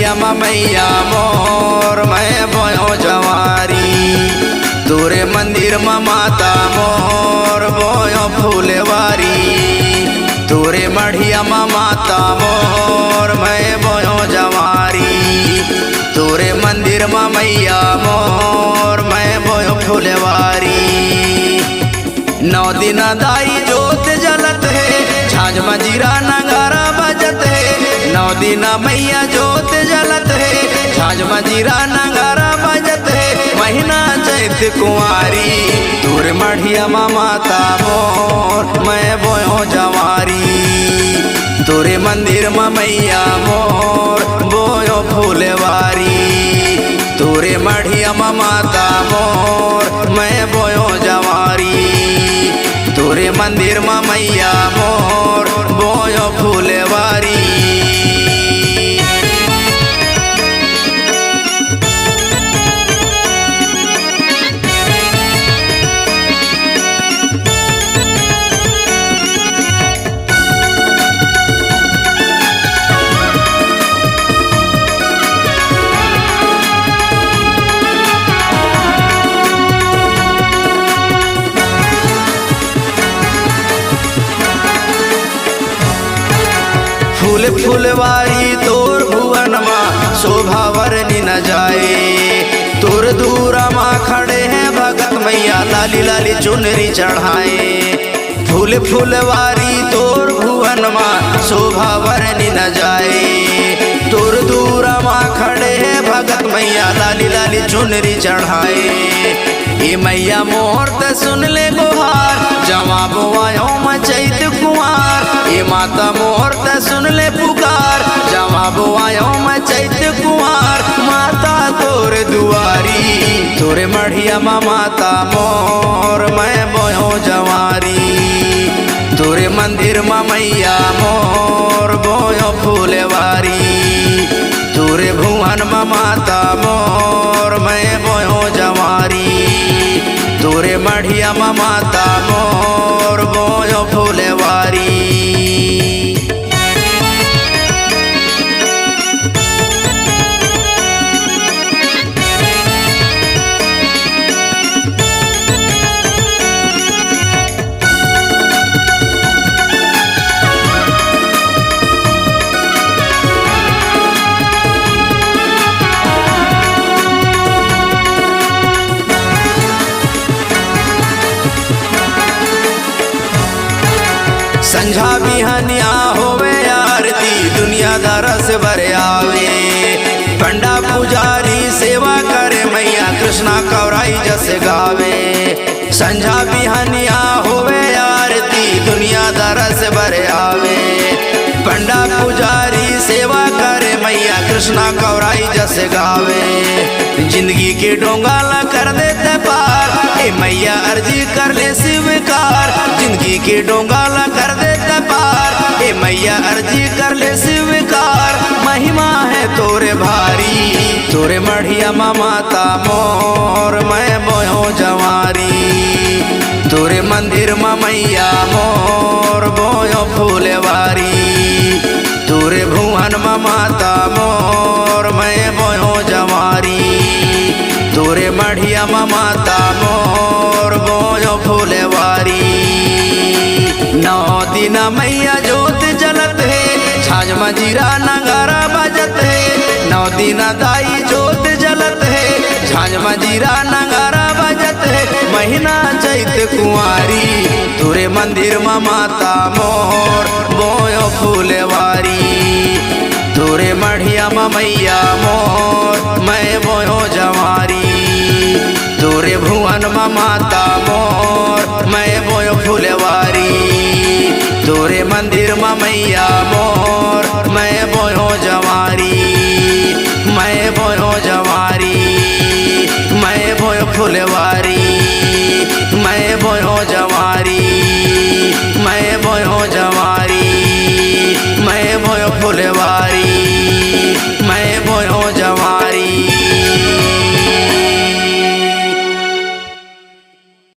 मढ़िया मैया मोर मैं बोयो जवारी। तोरे मंदिर में माता मोर बोयो फूलवारी। तोरे मढ़िया माता मोर मैं बोयो जवारी। तोरे मंदिर में मैया मोर मैं बोयो फूलवारी। 9 दिन दाई जोत जलत है, झांझ मजीरा नगारा बजत है। 9 दिन मैया जोत जलत है, झांझ मजीरा नगारा बजत है। महीना चैत कुंवारी, तोरे मढ़िया माता मोर मैं बोयो जवारी। तोरे मंदिर में मैया मोर बोयो फूलवारी। तोरे मढ़िया माता मोर मैं बोयो जवारी। तोरे मंदिर में मैया मोर बोयो फूलवारी। फूल फुलवारी तोर भुवन माँ शोभा वरनी न जाए। तोर दूरा माँ खड़े हैं भगत मैया लाली लाली चुनरी चढ़ाए। फूल फुलवारी तोर भुवन माँ शोभा वरनी न जाए। तोर दूरा माँ खड़े हैं भगत मैया लाली लाली चुनरी चढ़ाए। ये मैया मोर ते सुन ले गुहार, जमा बोआयो मचैत कुंवार। ये माता मोर ते सुन ले पुकार, जमा बोआयो मचैत कुंवार। माता तोर दुआरी, तोरे मढ़िया माता मोर मैं बोयो जवारी। तोरे मंदिर में मैया मोर बोयो फूलवारी। तोरे भुवन में माता मोर मैं बोयो जवारी। तोरे मढ़िया माता मोर बोयो फूलवारी। संझा बिहनिया होवे आरती, दुनिया दरस भरे आवे। पंडा पुजारी सेवा करे मैया कृष्णा कवराई जस गावे। संझा बिहनिया होवे आरती, दुनिया दरस भरे आवे। पंडा पुजारी सेवा करे मैया कृष्णा कवराई जस गावे। जिंदगी के डोंगाला कर देते पार, ए मैया अर्जी कर ले स्वीकार। जिंदगी के डोंगाला कर देते पार, ए मैया अर्जी कर ले स्वीकार। महिमा है तोरे भारी, तोरे मढ़िया माता मोर मैं बोयो जवारी। तोरे मंदिर में मैया मोर बोयो फूलवारी। तोरे भुवन में माता मोर मैं बोयो जवारी। तोरे मढ़िया माता मोर बोयो फूलवारी। 9 दिन मैया जोत जलत है, झांझ मजीरा नगारा बजत है। 9 दिन दाई जोत जलत है, झांझ मजीरा नगारा बजत है। महीना चैत कुंवारी, तोरे मंदिर में माता मोर बोयो फूलवारी। तोरे मढ़िया मैया मोर मैं बोयो जवारी। तोरे भुवन में माता मोर मैं बोयो फूलवारी। तोरे मंदिर में मैया